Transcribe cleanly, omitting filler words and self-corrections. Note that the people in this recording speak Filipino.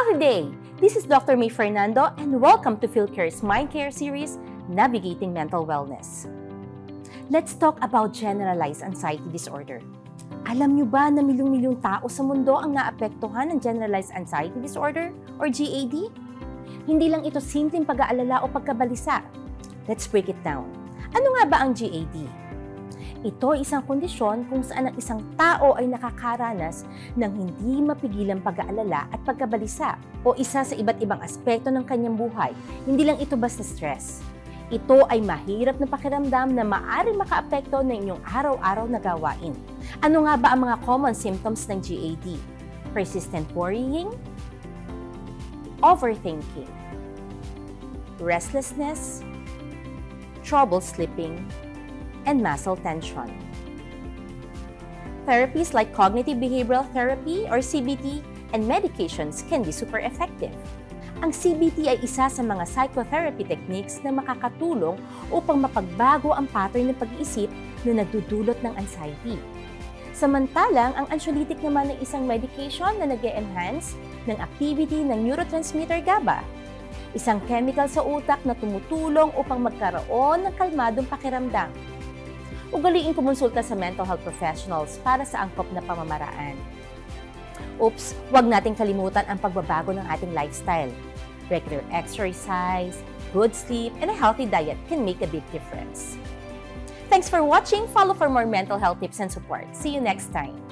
Howdy day! This is Dr. May Fernando and welcome to PhilCare's Mind Care series, Navigating Mental Wellness. Let's talk about generalized anxiety disorder. Alam niyo ba na milyong-milyong tao sa mundo ang naapektuhan ng generalized anxiety disorder or GAD? Hindi lang ito simpleng pag-aalala o pagkabalisa. Let's break it down. Ano nga ba ang GAD? Ito ay isang kondisyon kung saan ang isang tao ay nakakaranas ng hindi mapigilang pag-aalala at pagkabalisa o isa sa iba't ibang aspekto ng kanyang buhay. Hindi lang ito basta stress. Ito ay mahirap na pakiramdam na maaaring makaapekto ng inyong araw-araw na gawain. Ano nga ba ang mga common symptoms ng GAD? Persistent worrying, overthinking, restlessness, trouble sleeping, and muscle tension. Therapies like cognitive behavioral therapy or CBT and medications can be super effective. Ang CBT ay isa sa mga psychotherapy techniques na makakatulong upang mapagbago ang pattern ng pag-iisip na nagdudulot ng anxiety. Samantalang, ang anxiolytic naman ay isang medication na nag-e-enhance ng activity ng neurotransmitter GABA, isang chemical sa utak na tumutulong upang magkaroon ng kalmadong pakiramdam. Ugaliing kumonsulta sa mental health professionals para sa angkop na pamamaraan. Oops, huwag nating kalimutan ang pagbabago ng ating lifestyle. Regular exercise, good sleep, and a healthy diet can make a big difference. Thanks for watching. Follow for more mental health tips and support. See you next time.